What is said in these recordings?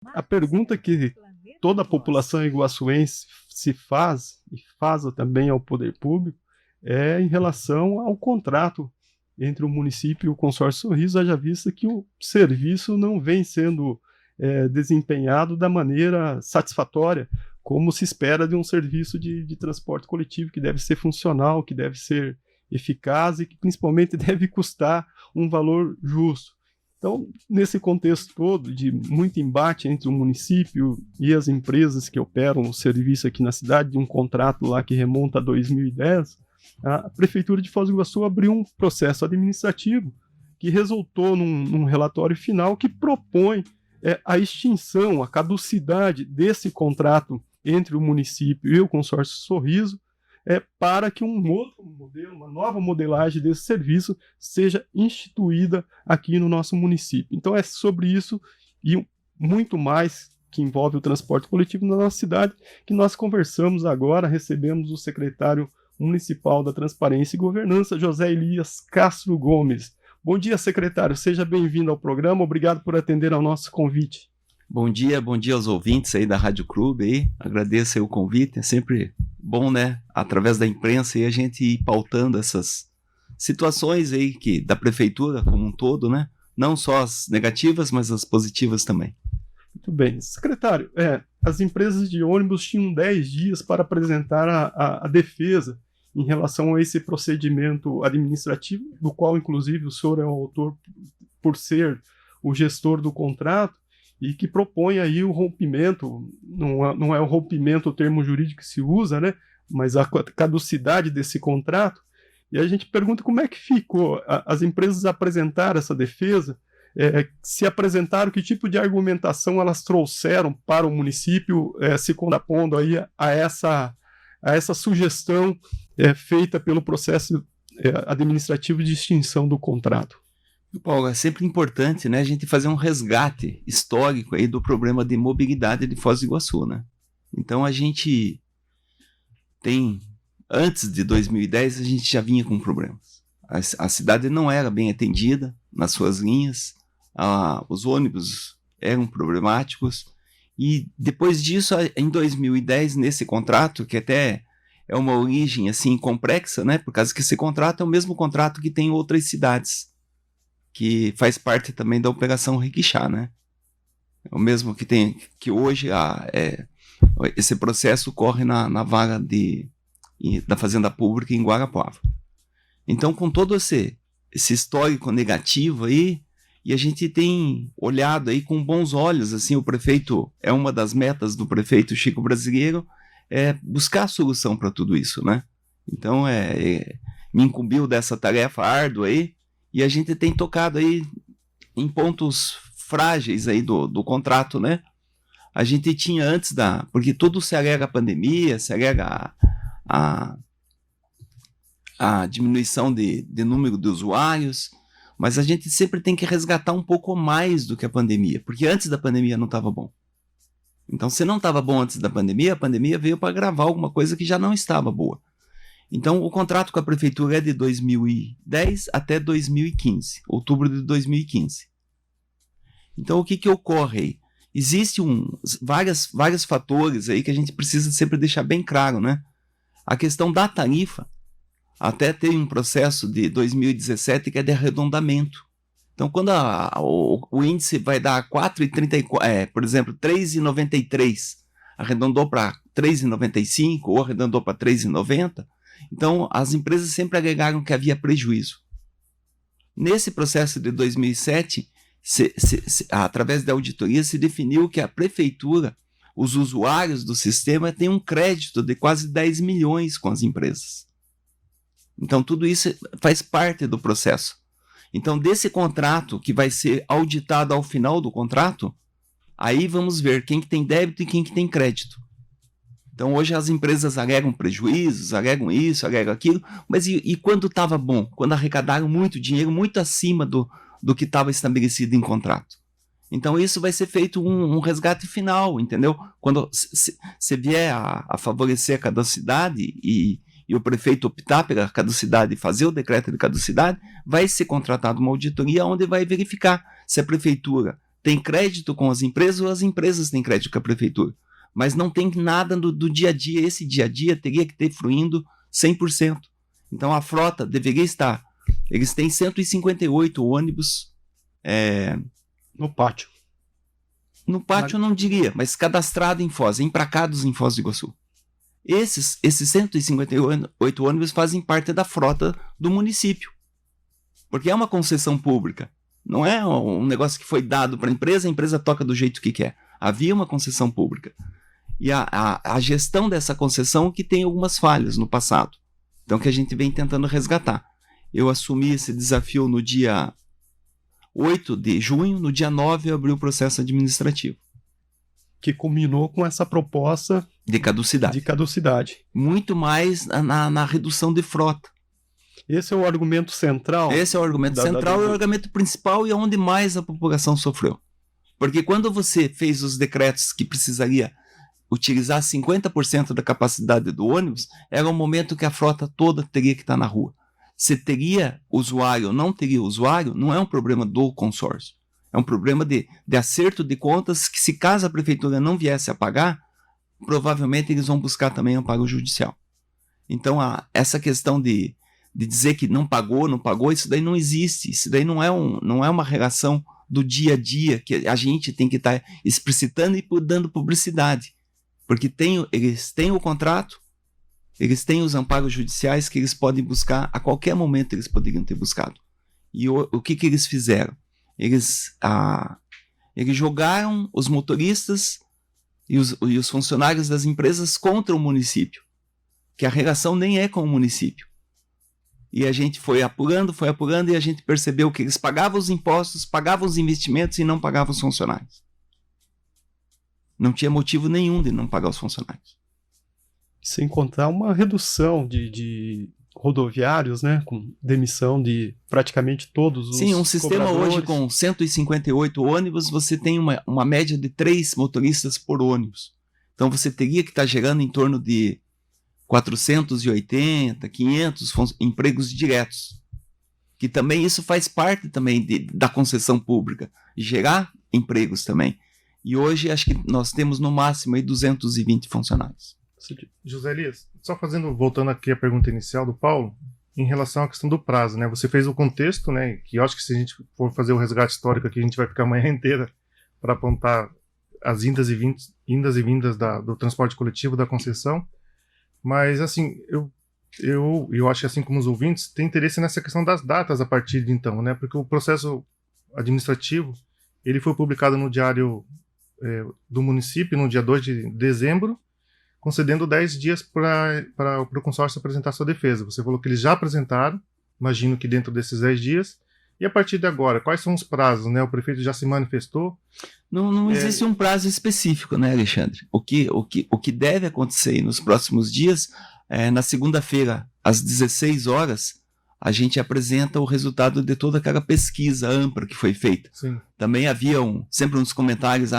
A pergunta que toda a população iguaçuense se faz, e faz também ao poder público, é em relação ao contrato entre o município e o consórcio Sorriso, haja vista que o serviço não vem sendo desempenhado da maneira satisfatória, como se espera de um serviço de transporte coletivo, que deve ser funcional, que deve ser eficaz e que principalmente deve custar um valor justo. Então, nesse contexto todo de muito embate entre o município e as empresas que operam o serviço aqui na cidade, de um contrato lá que remonta a 2010, a Prefeitura de Foz do Iguaçu abriu um processo administrativo que resultou num relatório final que propõe a extinção, a caducidade desse contrato entre o município e o consórcio Sorriso, para que um outro modelo, uma nova modelagem desse serviço seja instituída aqui no nosso município. Então é sobre isso e muito mais que envolve o transporte coletivo na nossa cidade que nós conversamos agora, recebemos o secretário municipal da Transparência e Governança, José Elias Castro Gomes. Bom dia, secretário, seja bem-vindo ao programa, obrigado por atender ao nosso convite. Bom dia aos ouvintes aí da Rádio Clube aí, agradeço aí o convite, é sempre bom, né, através da imprensa aí a gente ir pautando essas situações aí que da prefeitura como um todo, né, não só as negativas, mas as positivas também. Muito bem, secretário, as empresas de ônibus tinham 10 dias para apresentar a defesa em relação a esse procedimento administrativo, do qual inclusive o senhor é o autor por ser o gestor do contrato, e que propõe aí o rompimento, não é o rompimento o termo jurídico que se usa, né, mas a caducidade desse contrato, e a gente pergunta como é que ficou, as empresas apresentaram essa defesa, se apresentaram, que tipo de argumentação elas trouxeram para o município, se contrapondo aí a essa sugestão feita pelo processo administrativo de extinção do contrato. Paulo, é sempre importante, né, a gente fazer um resgate histórico aí do problema de mobilidade de Foz do Iguaçu, né? Então a gente tem, antes de 2010, a gente já vinha com problemas. A cidade não era bem atendida nas suas linhas, os ônibus eram problemáticos, e depois disso, em 2010, nesse contrato, que até é uma origem assim complexa, né, por causa que esse contrato é o mesmo contrato que tem em outras cidades, que faz parte também da Operação Riquixá, né? É o mesmo que tem, que hoje esse processo corre na vaga da Fazenda Pública em Guarapuava. Então, com todo esse histórico negativo aí, e a gente tem olhado aí com bons olhos, assim, o prefeito, é uma das metas do prefeito Chico Brasileiro, buscar a solução para tudo isso, né? Então, me incumbiu dessa tarefa árdua aí, e a gente tem tocado aí em pontos frágeis aí do contrato, né? A gente tinha antes porque tudo se alega à pandemia, se alega a diminuição de número de usuários, mas a gente sempre tem que resgatar um pouco mais do que a pandemia, porque antes da pandemia não estava bom. Então, se não estava bom antes da pandemia, a pandemia veio para agravar alguma coisa que já não estava boa. Então, o contrato com a prefeitura é de 2010 até 2015, outubro de 2015. Então, o que ocorre aí? Existem vários fatores aí que a gente precisa sempre deixar bem claro, né? A questão da tarifa, até tem um processo de 2017 que é de arredondamento. Então, quando o índice vai dar 4,34, por exemplo, 3,93, arredondou para 3,95 ou arredondou para 3,90, então as empresas sempre alegaram que havia prejuízo. Nesse processo de 2007, através da auditoria, se definiu que a prefeitura, os usuários do sistema, têm um crédito de quase 10 milhões com as empresas. Então, tudo isso faz parte do processo. Então, desse contrato, que vai ser auditado ao final do contrato, aí vamos ver quem que tem débito e quem que tem crédito. Então, hoje as empresas alegam prejuízos, alegam isso, alegam aquilo, mas e quando estava bom? Quando arrecadaram muito dinheiro, muito acima do que estava estabelecido em contrato. Então, isso vai ser feito um resgate final, entendeu? Quando se vier a favorecer a caducidade e o prefeito optar pela caducidade e fazer o decreto de caducidade, vai ser contratada uma auditoria onde vai verificar se a prefeitura tem crédito com as empresas ou as empresas têm crédito com a prefeitura. Mas não tem nada do dia a dia. Esse dia a dia teria que ter fluindo 100%. Então a frota deveria estar. Eles têm 158 ônibus no pátio. No pátio eu não diria, mas cadastrado em Foz, empracados em Foz do Iguaçu. Esses 158 ônibus fazem parte da frota do município. Porque é uma concessão pública. Não é um negócio que foi dado para a empresa toca do jeito que quer. Havia uma concessão pública. E a gestão dessa concessão que tem algumas falhas no passado. Então que a gente vem tentando resgatar. Eu assumi esse desafio no dia 8 de junho, no dia 9 eu abri o processo administrativo. Que culminou com essa proposta de caducidade. Muito mais na redução de frota. Esse é o argumento central? Esse é o argumento central e o argumento principal e é onde mais a população sofreu. Porque quando você fez os decretos que precisaria utilizar 50% da capacidade do ônibus, era um momento que a frota toda teria que estar na rua. Se teria usuário ou não teria usuário, não é um problema do consórcio. É um problema de acerto de contas que, se caso a prefeitura não viesse a pagar, provavelmente eles vão buscar também amparo judicial. Então, essa questão de dizer que não pagou, isso daí não existe. Isso daí não é uma relação do dia a dia que a gente tem que estar explicitando e dando publicidade. Porque eles têm o contrato, eles têm os amparos judiciais que eles podem buscar, a qualquer momento eles poderiam ter buscado. E o que eles fizeram? Eles jogaram os motoristas e os funcionários das empresas contra o município, que a relação nem é com o município. E a gente foi apurando e a gente percebeu que eles pagavam os impostos, pagavam os investimentos e não pagavam os funcionários. Não tinha motivo nenhum de não pagar os funcionários. Sem contar uma redução de rodoviários, né, com demissão de praticamente todos os Sim, um sistema cobradores. Hoje com 158 ônibus, você tem uma média de 3 motoristas por ônibus. Então você teria que estar gerando em torno de 480, 500 empregos diretos. Que também isso faz parte também da concessão pública, gerar empregos também. E hoje acho que nós temos no máximo aí 220 funcionários. José Elias, só voltando aqui à pergunta inicial do Paulo, em relação à questão do prazo, né? Você fez o contexto, né? Que eu acho que se a gente for fazer o resgate histórico aqui, a gente vai ficar a manhã inteira para apontar as indas e vindas do transporte coletivo, da concessão. Mas, assim, eu acho que, assim como os ouvintes, tem interesse nessa questão das datas a partir de então, né? Porque o processo administrativo, ele foi publicado no Diário do Município, no dia 2 de dezembro, concedendo 10 dias para o consórcio apresentar sua defesa. Você falou que eles já apresentaram, imagino que dentro desses 10 dias. E a partir de agora, quais são os prazos, né? O prefeito já se manifestou? Não existe um prazo específico, né, Alexandre? O que deve acontecer nos próximos dias, na segunda-feira, às 16 horas, a gente apresenta o resultado de toda aquela pesquisa ampla que foi feita. Sim. Também havia sempre uns comentários,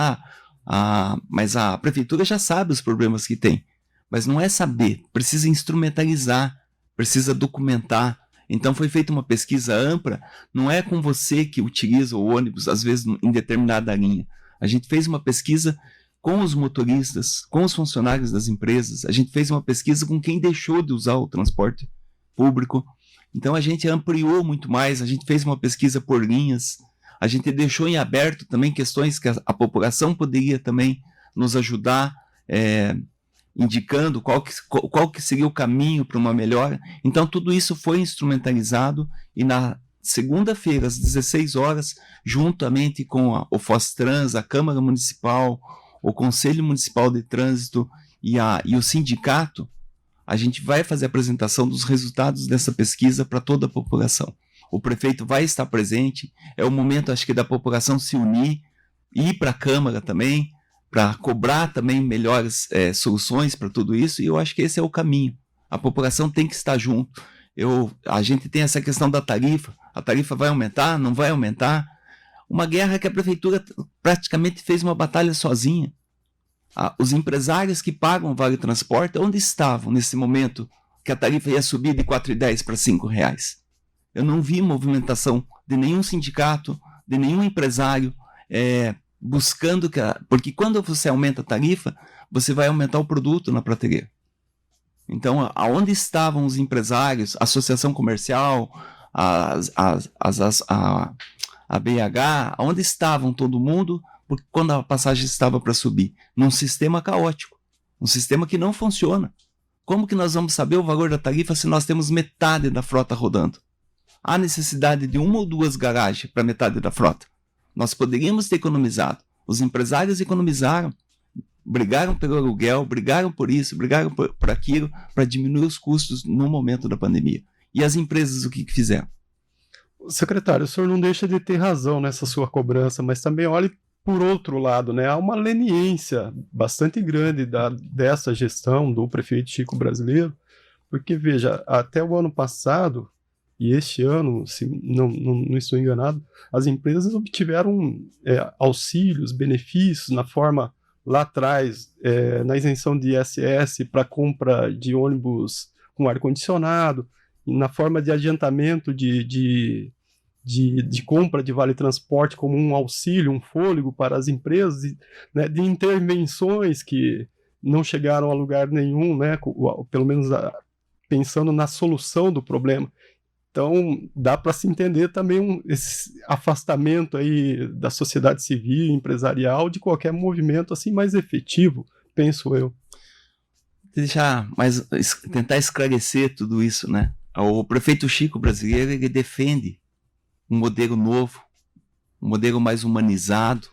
mas a prefeitura já sabe os problemas que tem. Mas não é saber, precisa instrumentalizar, precisa documentar. Então foi feita uma pesquisa ampla, não é com você que utiliza o ônibus, às vezes em determinada linha. A gente fez uma pesquisa com os motoristas, com os funcionários das empresas, a gente fez uma pesquisa com quem deixou de usar o transporte público. Então a gente ampliou muito mais, a gente fez uma pesquisa por linhas, a gente deixou em aberto também questões que a população poderia também nos ajudar, indicando qual que seria o caminho para uma melhora. Então tudo isso foi instrumentalizado e na segunda-feira, às 16 horas, juntamente com o Fostrans, a Câmara Municipal, o Conselho Municipal de Trânsito e o sindicato, a gente vai fazer a apresentação dos resultados dessa pesquisa para toda a população. O prefeito vai estar presente, é o momento, acho que, da população se unir, ir para a Câmara também, para cobrar também melhores soluções para tudo isso, e eu acho que esse é o caminho. A população tem que estar junto. A gente tem essa questão da tarifa, a tarifa vai aumentar, não vai aumentar? Uma guerra que a prefeitura praticamente fez uma batalha sozinha. Os empresários que pagam o Vale Transporte, onde estavam nesse momento que a tarifa ia subir de R$ 4,10 para R$ 5,00? Eu não vi movimentação de nenhum sindicato, de nenhum empresário buscando porque quando você aumenta a tarifa, você vai aumentar o produto na prateleira. Então, aonde estavam os empresários, a associação comercial, a BH, aonde estavam todo mundo, porque quando a passagem estava para subir? Num sistema caótico, um sistema que não funciona. Como que nós vamos saber o valor da tarifa se nós temos metade da frota rodando? Há necessidade de 1 ou 2 garagens para metade da frota. Nós poderíamos ter economizado. Os empresários economizaram, brigaram pelo aluguel, brigaram por isso, brigaram por aquilo, para diminuir os custos no momento da pandemia. E as empresas o que fizeram? Secretário, o senhor não deixa de ter razão nessa sua cobrança, mas também olhe por outro lado, né? Há uma leniência bastante grande dessa gestão do prefeito Chico Brasileiro, porque, veja, até o ano passado e este ano, se não estou enganado, as empresas obtiveram auxílios, benefícios na forma, lá atrás, na isenção de ISS para compra de ônibus com ar-condicionado, na forma de adiantamento de compra de vale-transporte como um auxílio, um fôlego para as empresas, né, de intervenções que não chegaram a lugar nenhum, né, pelo menos pensando na solução do problema. Então, dá para se entender também esse afastamento aí da sociedade civil e empresarial de qualquer movimento assim mais efetivo, penso eu. Tentar esclarecer tudo isso, né? O prefeito Chico Brasileiro, ele defende um modelo novo, um modelo mais humanizado,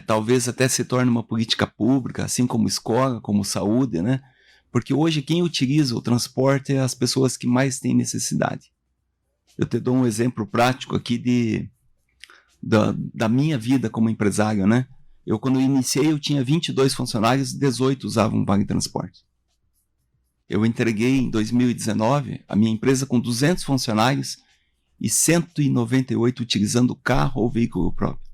talvez até se torne uma política pública, assim como escola, como saúde, né? Porque hoje quem utiliza o transporte é as pessoas que mais têm necessidade. Eu te dou um exemplo prático aqui da minha vida como empresário, né? Quando iniciei, eu tinha 22 funcionários, 18 usavam Vale Transporte. Eu entreguei em 2019 a minha empresa com 200 funcionários e 198 utilizando carro ou veículo próprio.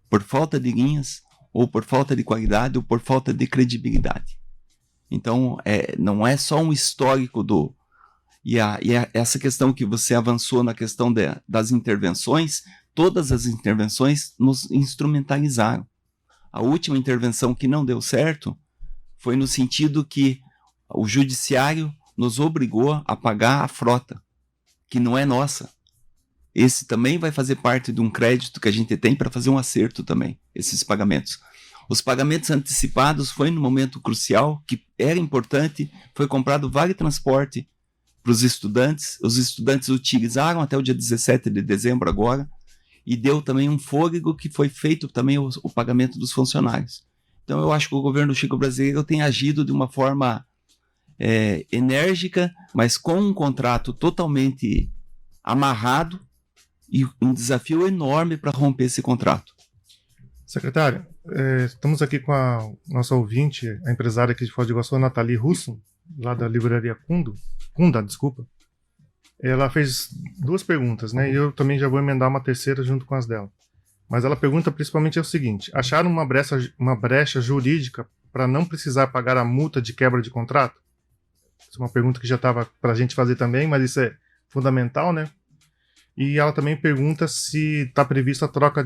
Por falta de linhas, ou por falta de qualidade, ou por falta de credibilidade. Então, não é só um histórico essa questão que você avançou na questão das intervenções, todas as intervenções nos instrumentalizaram. A última intervenção que não deu certo foi no sentido que o judiciário nos obrigou a pagar a frota, que não é nossa. Esse também vai fazer parte de um crédito que a gente tem para fazer um acerto também, esses pagamentos. Os pagamentos antecipados foi no momento crucial, que era importante, foi comprado Vale Transporte para os estudantes utilizaram até o dia 17 de dezembro agora, e deu também um fôlego que foi feito também o pagamento dos funcionários. Então eu acho que o governo Chico Brasileiro tem agido de uma forma enérgica, mas com um contrato totalmente amarrado e um desafio enorme para romper esse contrato. Secretário, estamos aqui com a nossa ouvinte, a empresária aqui de Foz do Iguaçu, a Nathalie Russo, lá da livraria Kunda, desculpa. Ela fez 2 perguntas, né? E eu também já vou emendar uma terceira junto com as dela. Mas ela pergunta principalmente o seguinte: acharam uma brecha jurídica para não precisar pagar a multa de quebra de contrato? Essa é uma pergunta que já estava para a gente fazer também, mas isso é fundamental, né? E ela também pergunta se está prevista a troca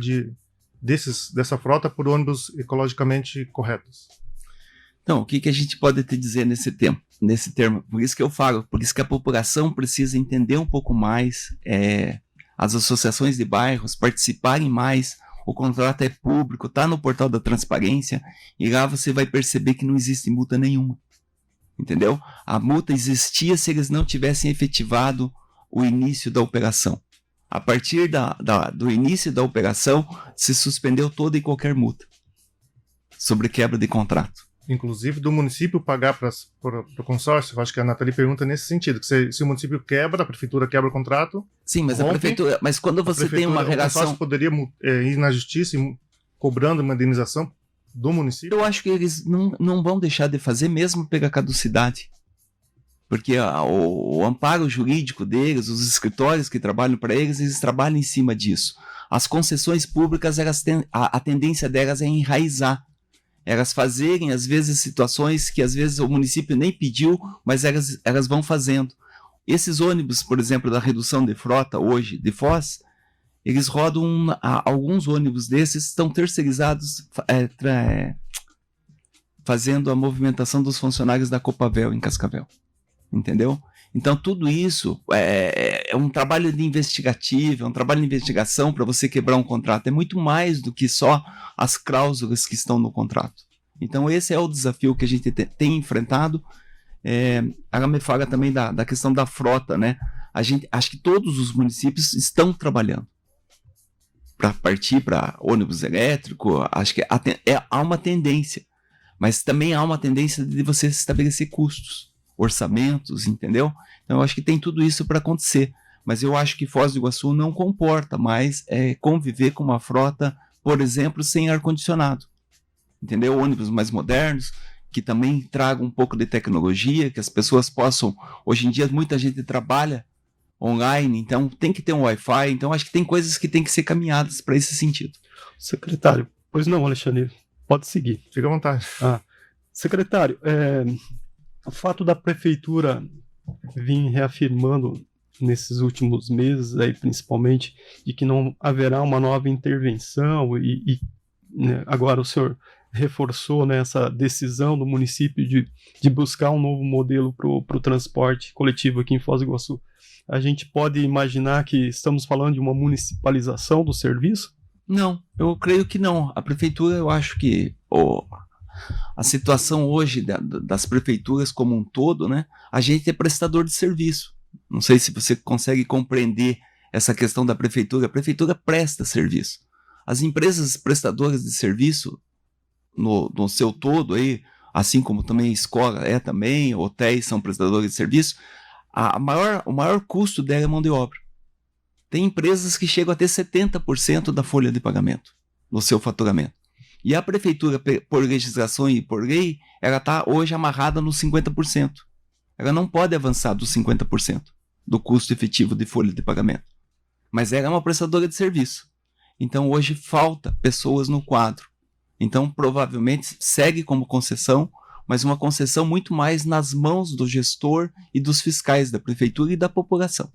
dessa frota por ônibus ecologicamente corretos. Então, o que a gente pode te dizer nesse termo? Por isso que eu falo, por isso que a população precisa entender um pouco mais, as associações de bairros participarem mais, o contrato é público, está no portal da transparência, e lá você vai perceber que não existe multa nenhuma. Entendeu? A multa existia se eles não tivessem efetivado o início da operação. A partir do início da operação, se suspendeu toda e qualquer multa sobre quebra de contrato. Inclusive do município pagar para o consórcio. Eu acho que a Nathalie pergunta nesse sentido, que se o município quebra, a prefeitura quebra o contrato. Sim, mas mas quando você tem uma relação... O consórcio poderia ir na justiça cobrando uma indenização do município? Eu acho que eles não vão deixar de fazer mesmo pegar caducidade. Porque o amparo jurídico deles, os escritórios que trabalham para eles trabalham em cima disso. As concessões públicas, a tendência delas é enraizar. Elas fazerem, às vezes, situações que às vezes o município nem pediu, mas elas vão fazendo. Esses ônibus, por exemplo, da redução de frota hoje de Foz, eles rodam, alguns ônibus desses estão terceirizados, fazendo a movimentação dos funcionários da Copavel em Cascavel, entendeu? Então tudo isso é um trabalho investigativo, é um trabalho de investigação para você quebrar um contrato, é muito mais do que só as cláusulas que estão no contrato. Então esse é o desafio que a gente tem enfrentado. Ela me fala também da questão da frota, né? Acho que todos os municípios estão trabalhando para partir para ônibus elétrico. Acho que há uma tendência, mas também há uma tendência de você estabelecer custos, orçamentos, entendeu? Então eu acho que tem tudo isso para acontecer, mas eu acho que Foz do Iguaçu não comporta mais conviver com uma frota, por exemplo, sem ar-condicionado, entendeu? Ônibus mais modernos, que também tragam um pouco de tecnologia, que as pessoas possam... Hoje em dia muita gente trabalha online, então tem que ter um Wi-Fi, então acho que tem coisas que tem que ser caminhadas para esse sentido. Secretário, pois não, Alexandre, pode seguir. Fica à vontade. Secretário, o fato da prefeitura vir reafirmando nesses últimos meses, aí, principalmente, de que não haverá uma nova intervenção né, agora o senhor reforçou, né, essa decisão do município de buscar um novo modelo para o transporte coletivo aqui em Foz do Iguaçu. A gente pode imaginar que estamos falando de uma municipalização do serviço? Não, eu creio que não. A prefeitura, eu acho que a situação hoje das prefeituras como um todo, né? A gente é prestador de serviço. Não sei se você consegue compreender essa questão da prefeitura. A prefeitura presta serviço. As empresas prestadoras de serviço, no seu todo, aí, assim como também a escola também, hotéis são prestadores de serviço, o maior custo dela é mão de obra. Tem empresas que chegam a ter 70% da folha de pagamento no seu faturamento. E a prefeitura, por legislação e por lei, ela está hoje amarrada nos 50%. Ela não pode avançar dos 50% do custo efetivo de folha de pagamento. Mas ela é uma prestadora de serviço. Então hoje falta pessoas no quadro. Então provavelmente segue como concessão, mas uma concessão muito mais nas mãos do gestor e dos fiscais da prefeitura e da população.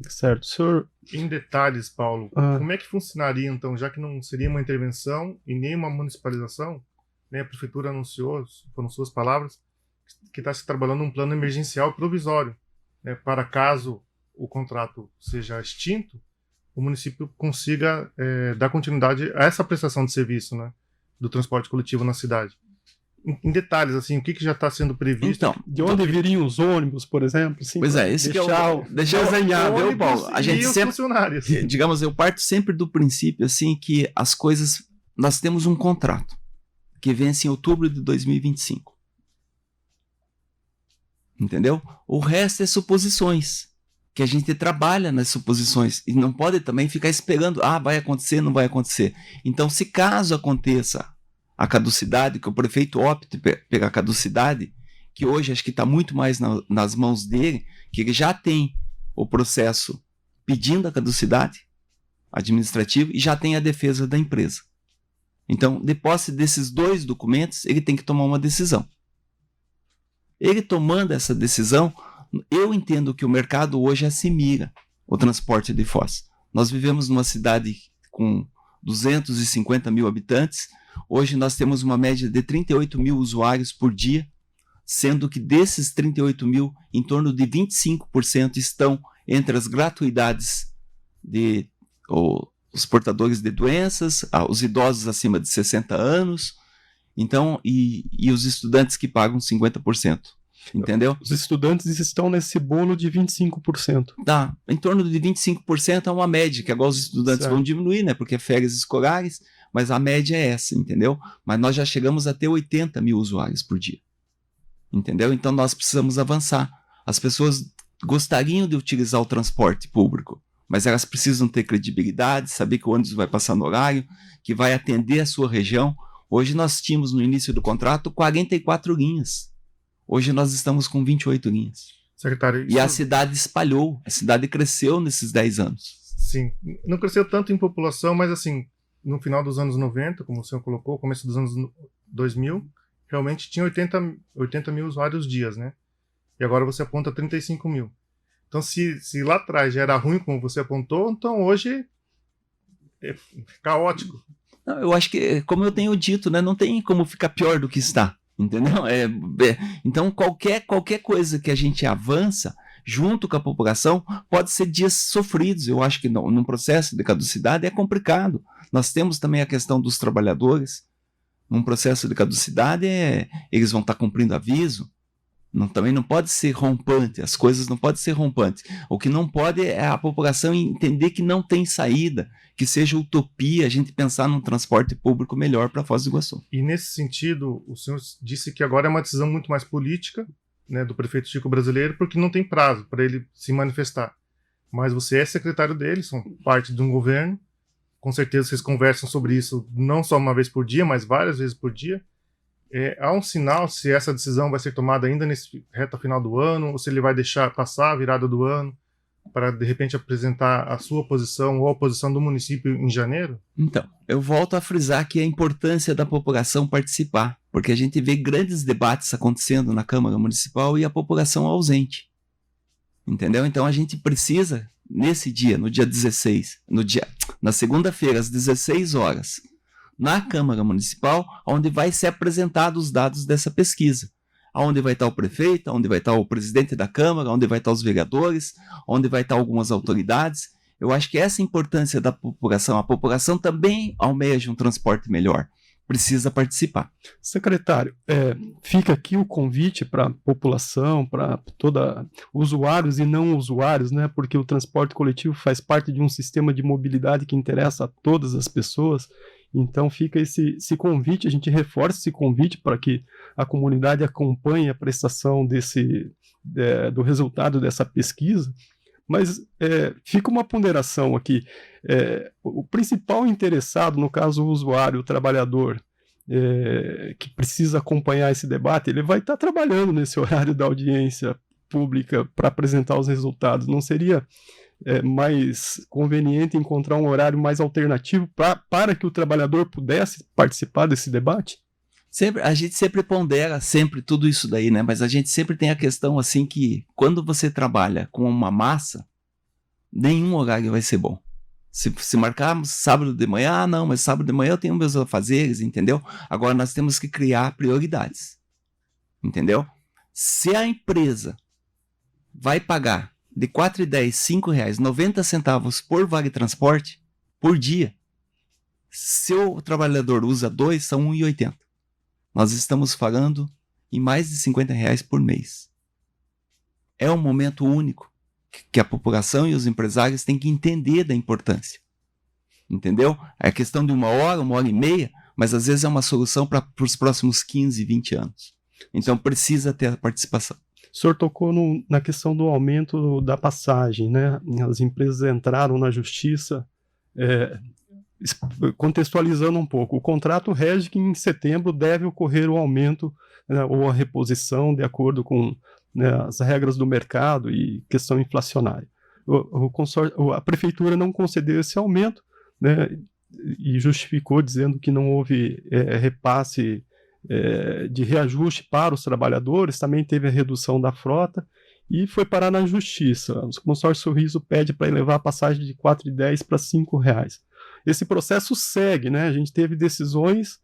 Certo, senhor. Em detalhes, Paulo, como é que funcionaria então, já que não seria uma intervenção e nem uma municipalização, né, a prefeitura anunciou, foram suas palavras, que está se trabalhando um plano emergencial provisório, né, para caso o contrato seja extinto, o município consiga dar continuidade a essa prestação de serviço, né, do transporte coletivo na cidade. Em detalhes, assim, o que já está sendo previsto? Então, de onde viriam os ônibus, por exemplo? Assim, pois esse que é o desenhado, viu, Paulo? A gente sempre, funcionários. Digamos, eu parto sempre do princípio, assim, que as coisas, nós temos um contrato que vence em outubro de 2025. Entendeu? O resto é suposições, que a gente trabalha nas suposições e não pode também ficar esperando, vai acontecer, não vai acontecer. Então, se caso aconteça a caducidade, que o prefeito opte pela caducidade, que hoje acho que está muito mais nas mãos dele, que ele já tem o processo pedindo a caducidade administrativa e já tem a defesa da empresa. Então, de posse desses dois documentos, ele tem que tomar uma decisão. Ele tomando essa decisão, eu entendo que o mercado hoje assimila o transporte de Foz. Nós vivemos numa cidade com 250 mil habitantes. Hoje nós temos uma média de 38 mil usuários por dia, sendo que desses 38 mil, em torno de 25% estão entre as gratuidades os portadores de doenças, os idosos acima de 60 anos, então, e os estudantes que pagam 50%. Entendeu? Os estudantes estão nesse bolo de 25%. Tá, em torno de 25% é uma média, que agora os estudantes vão diminuir, né? Porque é férias escolares, mas a média é essa, entendeu? Mas nós já chegamos a ter 80 mil usuários por dia. Entendeu? Então nós precisamos avançar. As pessoas gostariam de utilizar o transporte público, mas elas precisam ter credibilidade, saber que o ônibus vai passar no horário, que vai atender a sua região. Hoje nós tínhamos no início do contrato 44 linhas. Hoje nós estamos com 28 linhas. Secretário, e a cidade espalhou, a cidade cresceu nesses 10 anos. Sim, não cresceu tanto em população, mas assim, no final dos anos 90, como o senhor colocou, começo dos anos 2000, realmente tinha 80 mil usuários dias, né? E agora você aponta 35 mil. Então, se lá atrás já era ruim, como você apontou, então hoje caótico. Não, eu acho que, como eu tenho dito, né, não tem como ficar pior do que está, entendeu? Então, qualquer coisa que a gente avança junto com a população pode ser dias sofridos. Eu acho que num processo de caducidade é complicado. Nós temos também a questão dos trabalhadores. Num processo de caducidade, eles vão estar cumprindo aviso. Também não pode ser rompante, as coisas não podem ser rompantes. O que não pode é a população entender que não tem saída, que seja utopia a gente pensar num transporte público melhor para Foz do Iguaçu. E nesse sentido, o senhor disse que agora é uma decisão muito mais política, né, do prefeito Chico Brasileiro, porque não tem prazo para ele se manifestar. Mas você é secretário dele, são parte de um governo, com certeza vocês conversam sobre isso não só uma vez por dia, mas várias vezes por dia. Há um sinal se essa decisão vai ser tomada ainda nesse reta final do ano, ou se ele vai deixar passar a virada do ano para, de repente, apresentar a sua posição ou a posição do município em janeiro? Então, eu volto a frisar aqui a importância da população participar, porque a gente vê grandes debates acontecendo na Câmara Municipal e a população ausente. Entendeu? Então a gente precisa, nesse dia, no dia 16, na segunda-feira, às 16 horas, na Câmara Municipal, onde vai ser apresentados os dados dessa pesquisa. Onde vai estar o prefeito, onde vai estar o presidente da Câmara, onde vai estar os vereadores, onde vai estar algumas autoridades. Eu acho que essa é a importância da população. A população também almeja um transporte melhor. Precisa participar. Secretário, fica aqui o convite para a população, para usuários e não usuários, né? Porque o transporte coletivo faz parte de um sistema de mobilidade que interessa a todas as pessoas. Então fica esse convite, a gente reforça esse convite para que a comunidade acompanhe a prestação do resultado dessa pesquisa. Mas fica uma ponderação aqui. O principal interessado, no caso o usuário, o trabalhador, que precisa acompanhar esse debate, ele vai estar trabalhando nesse horário da audiência pública para apresentar os resultados. Não seria mais conveniente encontrar um horário mais alternativo para que o trabalhador pudesse participar desse debate? A gente sempre pondera tudo isso daí, né? Mas a gente sempre tem a questão assim que quando você trabalha com uma massa, nenhum horário vai ser bom. Se marcarmos sábado de manhã, não, mas sábado de manhã eu tenho meus afazeres, entendeu? Agora nós temos que criar prioridades, entendeu? Se a empresa vai pagar de R$ 4,10, R$ 5,90 por vale transporte por dia, se o trabalhador usa 2, são R$ 1,80. Nós estamos falando em mais de R$ 50 por mês. É um momento único que a população e os empresários têm que entender da importância. Entendeu? É questão de 1 hora e meia, mas às vezes é uma solução para os próximos 15, 20 anos. Então precisa ter a participação. O senhor tocou na questão do aumento da passagem, né? As empresas entraram na justiça, contextualizando um pouco, o contrato rege que em setembro deve ocorrer o aumento, né, ou a reposição de acordo com, né, as regras do mercado e questão inflacionária. A prefeitura não concedeu esse aumento, né, e justificou dizendo que não houve repasse de reajuste para os trabalhadores, também teve a redução da frota e foi parar na justiça. O consórcio Sorriso pede para elevar a passagem de R$ 4,10 para R$ 5,00. Esse processo segue, né? A gente teve decisões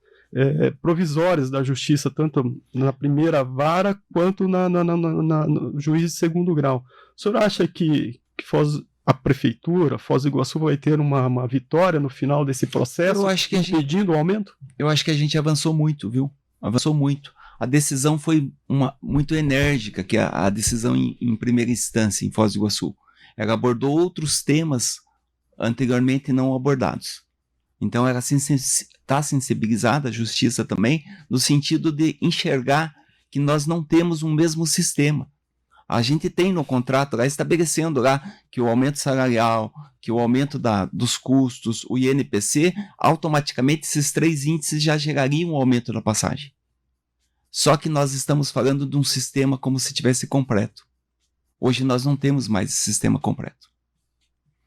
provisórias da justiça, tanto na primeira vara quanto no juiz de segundo grau. O senhor acha que a prefeitura, Foz do Iguaçu, vai ter uma vitória no final desse processo, impedindo o aumento? Eu acho que a gente avançou muito, viu? Avançou muito. A decisão foi muito enérgica, que a decisão em primeira instância em Foz do Iguaçu. Ela abordou outros temas anteriormente não abordados. Então ela está sensibilizada, a justiça também, no sentido de enxergar que nós não temos um mesmo sistema. A gente tem no contrato lá estabelecendo lá que o aumento salarial, que o aumento dos custos, o INPC, automaticamente esses 3 índices já gerariam um aumento da passagem. Só que nós estamos falando de um sistema como se tivesse completo. Hoje nós não temos mais esse sistema completo.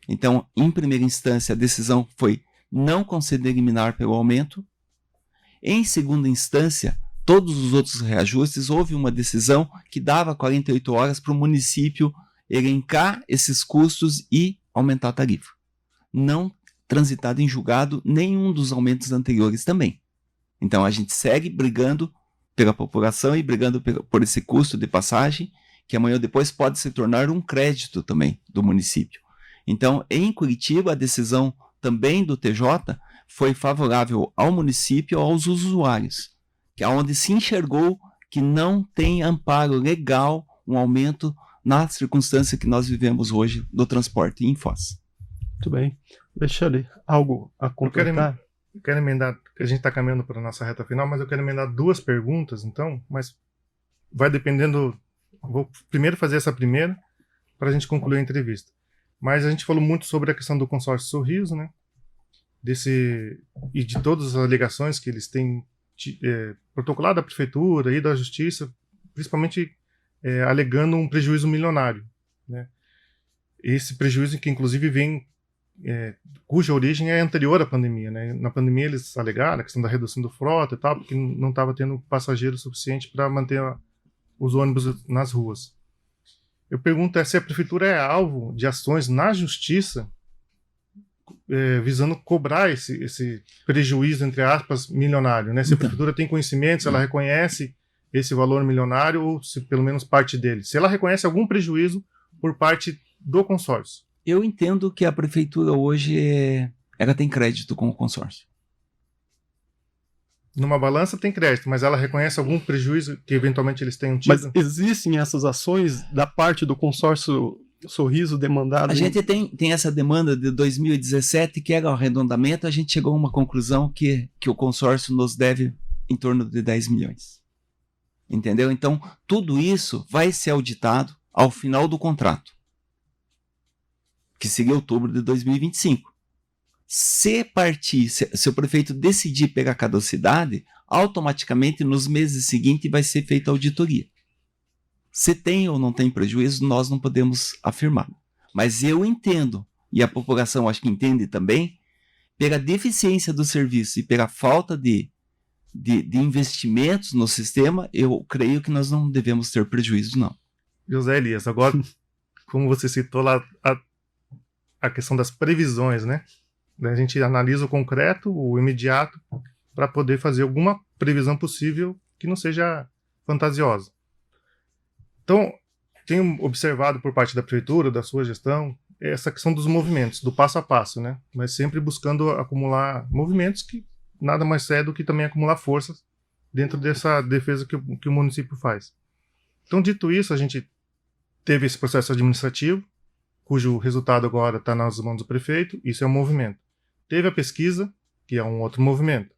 Então, em primeira instância, a decisão foi não conceder liminar pelo aumento. Em segunda instância, todos os outros reajustes, houve uma decisão que dava 48 horas para o município elencar esses custos e aumentar a tarifa. Não transitado em julgado nenhum dos aumentos anteriores também. Então a gente segue brigando pela população e brigando por esse custo de passagem, que amanhã ou depois pode se tornar um crédito também do município. Então, em Curitiba, a decisão também do TJ foi favorável ao município e aos usuários, que é onde se enxergou que não tem amparo legal um aumento na circunstância que nós vivemos hoje do transporte em Foz. Muito bem. Alexandre, algo a completar? Eu quero emendar, a gente está caminhando para a nossa reta final, mas eu quero emendar 2 perguntas, então, mas vai dependendo. Vou primeiro fazer essa primeira, para a gente concluir a entrevista. Mas a gente falou muito sobre a questão do consórcio Sorriso, né? E de todas as alegações que eles têm protocolado da prefeitura e da justiça, principalmente alegando um prejuízo milionário, né? Esse prejuízo que inclusive vem, cuja origem é anterior à pandemia, né? Na pandemia eles alegaram a questão da redução do frota e tal, porque não estava tendo passageiro suficiente para manter os ônibus nas ruas. Eu pergunto se a prefeitura é alvo de ações na justiça visando cobrar esse prejuízo, entre aspas, milionário, né? Se a prefeitura tem conhecimento, se ela reconhece esse valor milionário ou se pelo menos parte dele. Se ela reconhece algum prejuízo por parte do consórcio. Eu entendo que a prefeitura hoje ela tem crédito com o consórcio. Numa balança tem crédito, mas ela reconhece algum prejuízo que eventualmente eles tenham tido? Mas existem essas ações da parte do consórcio Sorriso demandado? A gente tem essa demanda de 2017, que era o arredondamento, a gente chegou a uma conclusão que o consórcio nos deve em torno de 10 milhões. Entendeu? Então, tudo isso vai ser auditado ao final do contrato, que seria outubro de 2025. Se o prefeito decidir pegar caducidade, automaticamente nos meses seguintes vai ser feita a auditoria. Se tem ou não tem prejuízo, nós não podemos afirmar. Mas eu entendo, e a população acho que entende também, pela deficiência do serviço e pela falta de investimentos no sistema, eu creio que nós não devemos ter prejuízo, não. José Elias, agora, como você citou lá a questão das previsões, né? A gente analisa o concreto, o imediato, para poder fazer alguma previsão possível que não seja fantasiosa. Então, tenho observado por parte da prefeitura, da sua gestão, essa questão dos movimentos, do passo a passo, né? Mas sempre buscando acumular movimentos que nada mais é do que também acumular forças dentro dessa defesa que o município faz. Então, dito isso, a gente teve esse processo administrativo, cujo resultado agora está nas mãos do prefeito, isso é um movimento. Teve a pesquisa, que é um outro movimento.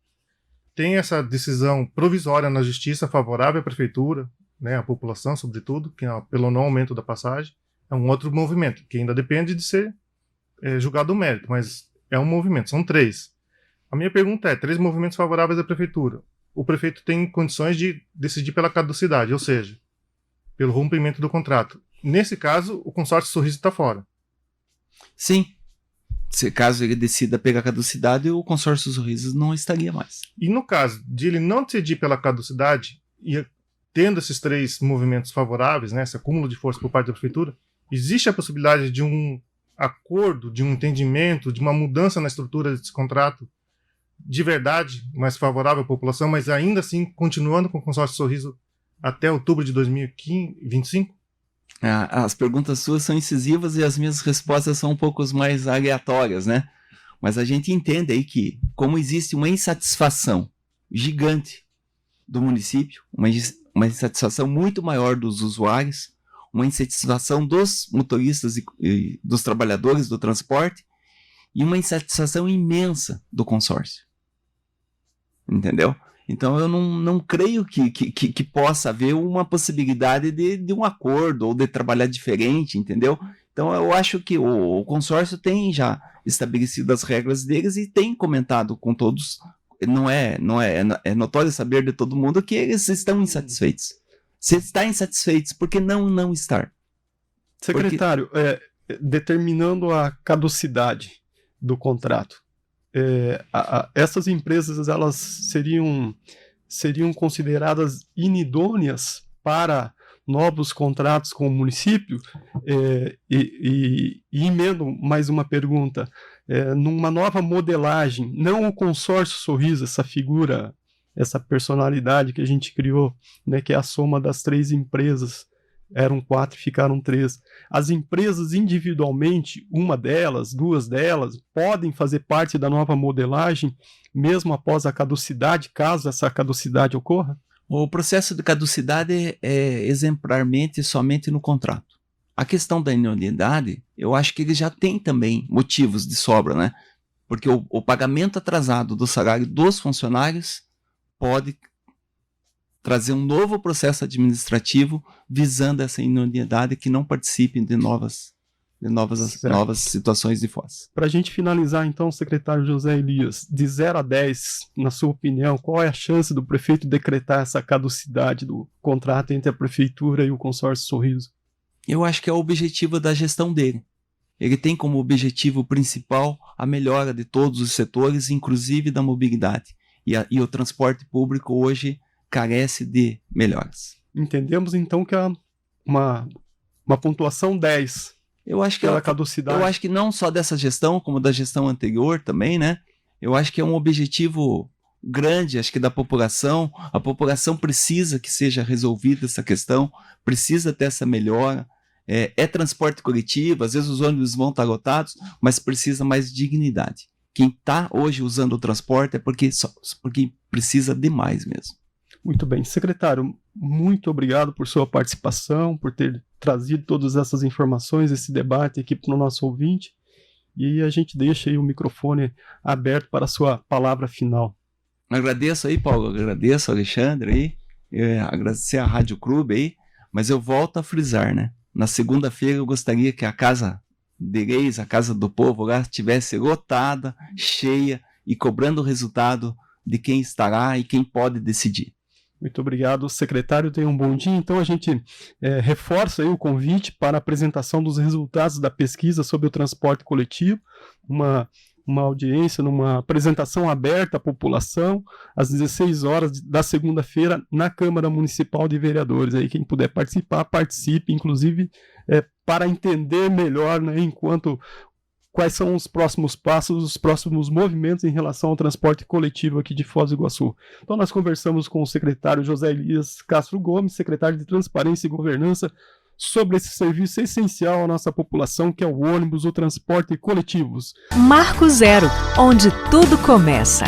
Tem essa decisão provisória na justiça favorável à prefeitura, né, à população, sobretudo, que é pelo não aumento da passagem, é um outro movimento, que ainda depende de ser julgado o mérito, mas é um movimento, são 3. A minha pergunta é, 3 movimentos favoráveis à prefeitura. O prefeito tem condições de decidir pela caducidade, ou seja, pelo rompimento do contrato. Nesse caso, o consórcio Sorriso está fora. Sim. Se caso ele decida pegar caducidade, o consórcio Sorriso não estaria mais. E no caso de ele não decidir pela caducidade, e tendo esses 3 movimentos favoráveis, né, esse acúmulo de força por parte da prefeitura, existe a possibilidade de um acordo, de um entendimento, de uma mudança na estrutura desse contrato de verdade, mais favorável à população, mas ainda assim continuando com o consórcio Sorriso até outubro de 2025? As perguntas suas são incisivas e as minhas respostas são um pouco mais aleatórias, né? Mas a gente entende aí que, como existe uma insatisfação gigante do município, uma insatisfação muito maior dos usuários, uma insatisfação dos motoristas e dos trabalhadores do transporte e uma insatisfação imensa do consórcio. Entendeu? Então eu não creio que possa haver uma possibilidade de um acordo ou de trabalhar diferente, entendeu? Então eu acho que o consórcio tem já estabelecido as regras deles e tem comentado com todos. É notório saber de todo mundo que eles estão insatisfeitos. Se está insatisfeitos, por que não estar? Secretário, determinando a caducidade do contrato, essas empresas elas seriam consideradas inidôneas para novos contratos com o município, e emendo mais uma pergunta, numa nova modelagem, não o consórcio Sorriso, essa figura, essa personalidade que a gente criou, né, que é a soma das 3 empresas, eram 4 e ficaram 3. As empresas individualmente, uma delas, 2 delas, podem fazer parte da nova modelagem, mesmo após a caducidade, caso essa caducidade ocorra? O processo de caducidade é exemplarmente somente no contrato. A questão da idoneidade, eu acho que ele já tem também motivos de sobra, né? Porque o pagamento atrasado do salário dos funcionários pode trazer um novo processo administrativo visando essa idoneidade que não participem de novas situações de fossa. Para a gente finalizar, então, secretário José Elias, de 0 a 10, na sua opinião, qual é a chance do prefeito decretar essa caducidade do contrato entre a prefeitura e o consórcio Sorriso? Eu acho que é o objetivo da gestão dele. Ele tem como objetivo principal a melhora de todos os setores, inclusive da mobilidade. E o transporte público hoje carece de melhoras. Entendemos, então, que é uma pontuação 10. Eu acho que pela caducidade. Eu acho que não só dessa gestão, como da gestão anterior também, né? Eu acho que é um objetivo grande, acho que da população. A população precisa que seja resolvida essa questão, precisa ter essa melhora. É transporte coletivo, às vezes os ônibus vão estar lotados, mas precisa mais dignidade. Quem está hoje usando o transporte é porque precisa demais mesmo. Muito bem. Secretário, muito obrigado por sua participação, por ter trazido todas essas informações, esse debate aqui para o nosso ouvinte. E a gente deixa aí o microfone aberto para a sua palavra final. Agradeço aí, Paulo, agradeço, Alexandre, aí, agradecer a Rádio Clube aí, mas eu volto a frisar, né? Na segunda-feira eu gostaria que a Casa de Reis, a Casa do Povo lá, estivesse lotada, cheia e cobrando o resultado de quem estará e quem pode decidir. Muito obrigado, secretário. Tenha um bom dia. Então a gente reforça aí o convite para a apresentação dos resultados da pesquisa sobre o transporte coletivo, uma audiência, numa apresentação aberta à população, às 16 horas da segunda-feira, na Câmara Municipal de Vereadores. Aí quem puder participar, participe, inclusive para entender melhor, né, quais são os próximos passos, os próximos movimentos em relação ao transporte coletivo aqui de Foz do Iguaçu. Então nós conversamos com o secretário José Elias Castro Gomes, secretário de Transparência e Governança, sobre esse serviço essencial à nossa população, que é o ônibus, o transporte coletivos. Marco Zero, onde tudo começa.